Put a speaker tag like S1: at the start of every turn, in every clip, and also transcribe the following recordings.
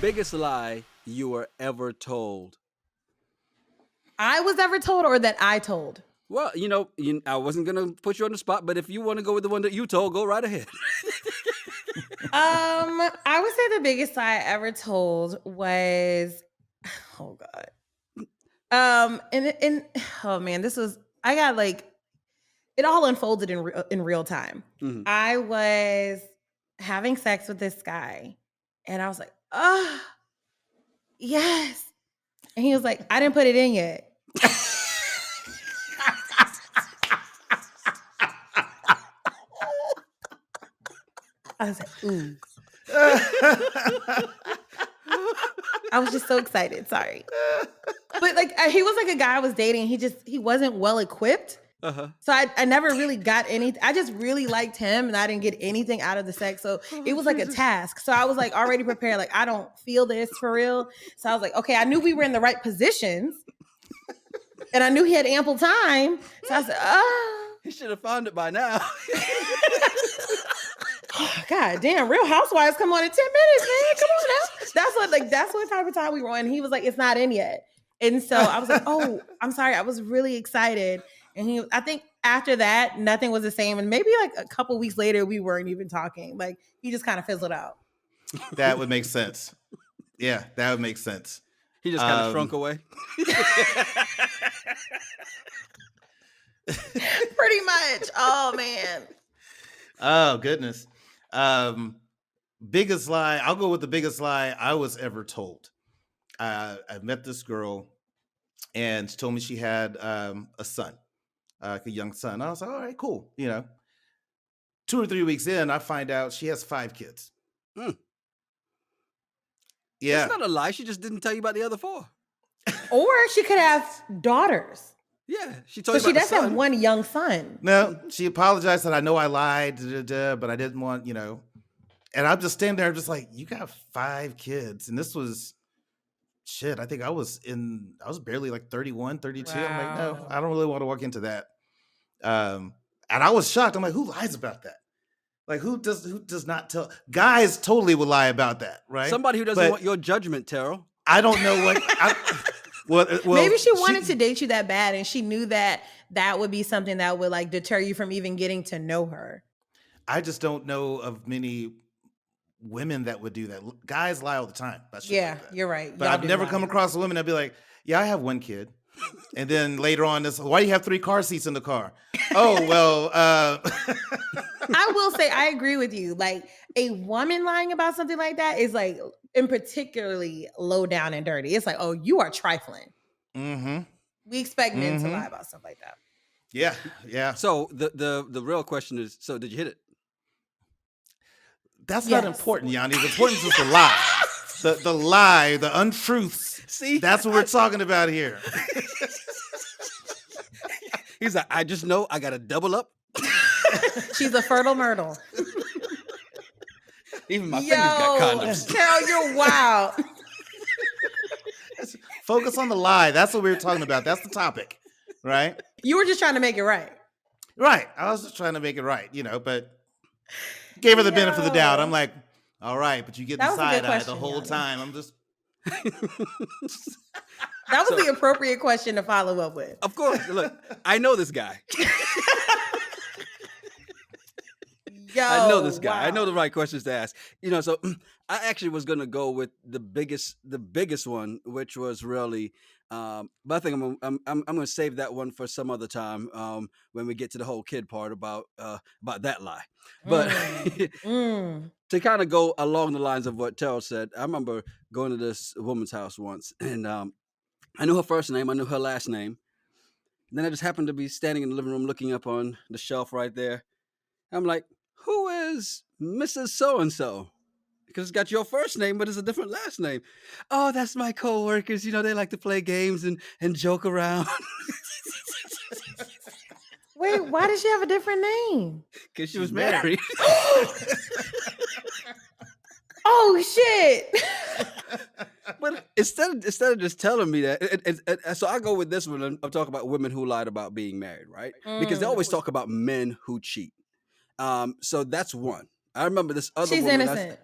S1: biggest lie you were ever told?
S2: I was ever told, or that I told?
S1: Well, I wasn't going to put you on the spot, but if you want to go with the one that you told, go right ahead.
S2: I would say the biggest lie I ever told was, oh God. And oh man, I got like, it all unfolded in real time.
S1: Mhm.
S2: I was having sex with this guy, and I was like, oh, yes. And he was like, I didn't put it in yet. I was like, ooh. I was just so excited. Sorry. But like, he was like a guy I was dating. He wasn't well equipped.
S1: Uh-huh.
S2: So I never really got anything. I just really liked him, and I didn't get anything out of the sex. So it was like a task. So I was like already prepared. Like, I don't feel this for real. So I was like, okay, I knew we were in the right positions, and I knew he had ample time. So I said, oh.
S1: He should have found it by now.
S2: God damn, Real Housewives come on in 10 minutes, man. Come on now. That's what type of time we were on. And he was like, it's not in yet. And so I was like, oh, I'm sorry. I was really excited. And I think after that, nothing was the same. And maybe like a couple weeks later, we weren't even talking. Like, he just kind of fizzled out.
S3: That would make sense. Yeah, that would make sense.
S1: He just kind of shrunk away.
S2: Pretty much. Oh, man.
S3: Oh, goodness. Biggest lie. I'll go with the biggest lie I was ever told. I met this girl, and she told me she had a son, a young son. I was like, all right, cool. 2 or 3 weeks in, I find out she has 5 kids. Yeah.
S1: That's not a lie. She just didn't tell you about the other 4.
S2: Or she could have daughters.
S1: Yeah, she told
S2: So
S1: you about
S2: she does have one young son.
S3: No, she apologized, said, I know I lied, but I didn't want, And I'm just standing there, just like, you got 5 kids. And this was, shit, I think I was barely like 31, 32. Wow. I'm like, no, I don't really want to walk into that. And I was shocked. I'm like, who lies about that? Like, who does not tell? Guys totally would lie about that, right?
S1: Somebody who doesn't want your judgment, Terrell.
S3: I don't know what... Well,
S2: maybe she wanted to date you that bad, and she knew that would be something that would like deter you from even getting to know her.
S3: I just don't know of many women that would do that. Guys lie all the time.
S2: Yeah, like you're right.
S3: But I've never come across a woman that'd be like, yeah, I have 1 kid. And then later on, why do you have 3 car seats in the car? Oh, well.
S2: I will say, I agree with you. Like, a woman lying about something like that is like, and particularly low down and dirty. It's like, oh, you are trifling.
S3: Mm-hmm.
S2: We expect men to lie about stuff like that.
S3: Yeah, yeah.
S1: So the real question is, so did you hit it?
S3: That's not important, Yanni. The important is the lie. The lie, the untruths.
S1: See?
S3: That's what we're talking about here.
S1: He's like, I just know I got to double up.
S2: She's a fertile myrtle.
S1: Even my fingers got condoms.
S2: Carol, you're wild.
S3: Focus on the lie. That's what we were talking about. That's the topic, right?
S2: You were just trying to make it right.
S3: Right. I was just trying to make it right, but gave her the benefit of the doubt. I'm like, all right, but you get the side eye the whole time. I'm just...
S2: That was the appropriate question to follow up with.
S1: Of course. Look, I know this guy. I know this guy. Wow. I know the right questions to ask. So I actually was gonna go with the biggest one, which was really. But I think I'm gonna save that one for some other time when we get to the whole kid part about that lie. But to kind of go along the lines of what Terrell said, I remember going to this woman's house once, and I knew her first name, I knew her last name. And then I just happened to be standing in the living room looking up on the shelf right there. I'm like, who is Mrs. So-and-so? Because it's got your first name, but it's a different last name. Oh, that's my coworkers. They like to play games and joke around.
S2: Wait, why does she have a different name?
S1: Because she was married.
S2: Oh, shit.
S1: But instead of just telling me that, so I go with this one. I'm talking about women who lied about being married, right? Because they always talk about men who cheat. So that's one. I remember this other
S2: She's
S1: woman.
S2: Innocent.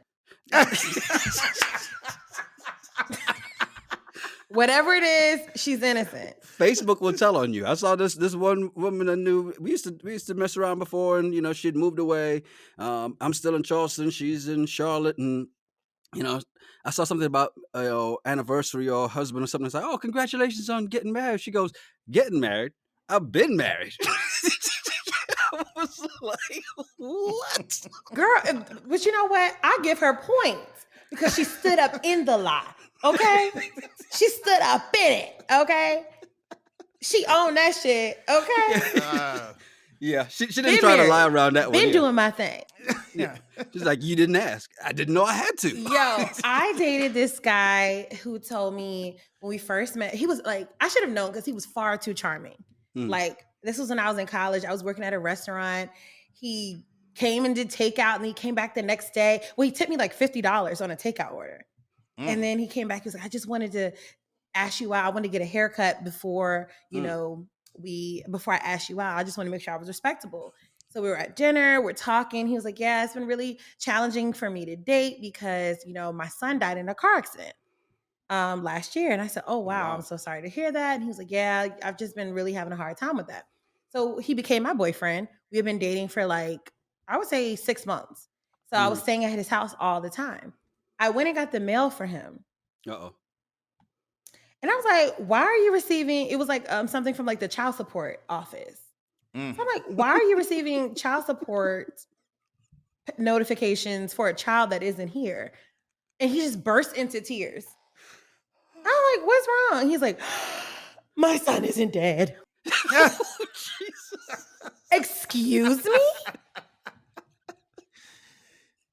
S2: Whatever it is, she's innocent.
S1: Facebook will tell on you. I saw this one woman I knew. We used to mess around before, and she'd moved away. I'm still in Charleston. She's in Charlotte, and I saw something about anniversary or husband or something. It's like, oh, congratulations on getting married. She goes, getting married? I've been married. I was like, what?
S2: Girl, but you know what? I give her points because she stood up in the lie. Okay? She stood up in it. Okay? She owned that shit. Okay?
S1: Yeah, she didn't try to lie around that one.
S2: Been doing my thing.
S1: Yeah. She's like, you didn't ask. I didn't know I had to.
S2: Yo, I dated this guy who told me when we first met, he was like, I should have known because he was far too charming. Like, this was when I was in college. I was working at a restaurant. He came and did takeout, and he came back the next day. Well, he tipped me like $50 on a takeout order. And then he came back. He was like, I just wanted to ask you out. I wanted to get a haircut before, before I asked you out. I just want to make sure I was respectable. So we were at dinner, we're talking. He was like, yeah, it's been really challenging for me to date because, my son died in a car accident last year. And I said, oh, wow, I'm so sorry to hear that. And he was like, yeah, I've just been really having a hard time with that. So he became my boyfriend. We had been dating for like, I would say 6 months. So I was staying at his house all the time. I went and got the mail for him.
S1: Uh-oh.
S2: And I was like, why are you receiving, it was like something from like the child support office. So I'm like, why are you receiving child support notifications for a child that isn't here? And he just burst into tears. I'm like, what's wrong? He's like, my son isn't dead.
S1: Oh, Jesus.
S2: Excuse me?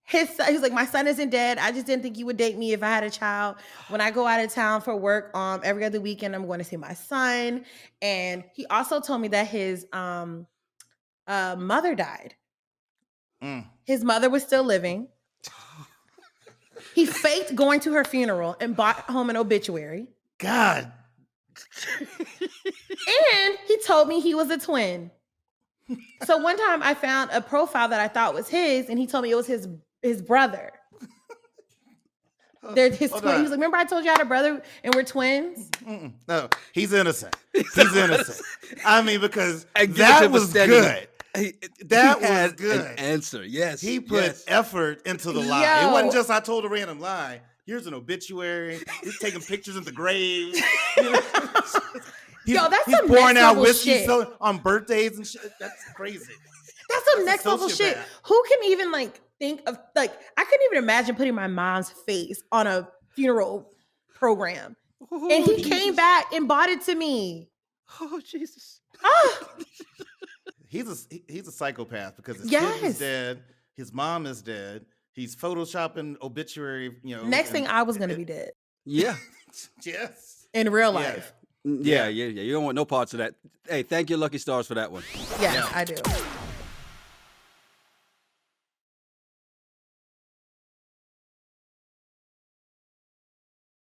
S2: He's like, my son isn't dead. I just didn't think you would date me if I had a child. When I go out of town for work, every other weekend, I'm going to see my son. And he also told me that his mother died. His mother was still living. He faked going to her funeral and bought home an obituary.
S3: God.
S2: And he told me he was a twin. So one time I found a profile that I thought was his, and he told me it was his brother. They're his twin. He was like, remember I told you I had a brother and we're twins?
S3: No, he's innocent. He's innocent. I mean, because that was good. That was good.
S1: An answer, yes.
S3: He put effort into the lie.
S2: Yo.
S3: It wasn't just I told a random lie. Here's an obituary. He's taking pictures at the grave. He's
S2: some
S3: pouring
S2: next
S3: out
S2: level
S3: whiskey
S2: shit.
S3: On birthdays and shit. That's crazy.
S2: That's some next level shit. Who can even think of I couldn't even imagine putting my mom's face on a funeral program.
S1: Oh,
S2: and he
S1: Jesus.
S2: came back and bought it to me.
S1: Oh, Jesus.
S2: Oh.
S3: He's a psychopath because his kid is dead. His mom is dead. He's photoshopping obituary,
S2: Next thing I was going to be dead.
S1: Yeah.
S3: Yes.
S2: In real life.
S1: Yeah. You don't want no parts of that. Hey, thank you, Lucky Stars, for that one.
S2: Yes, I do.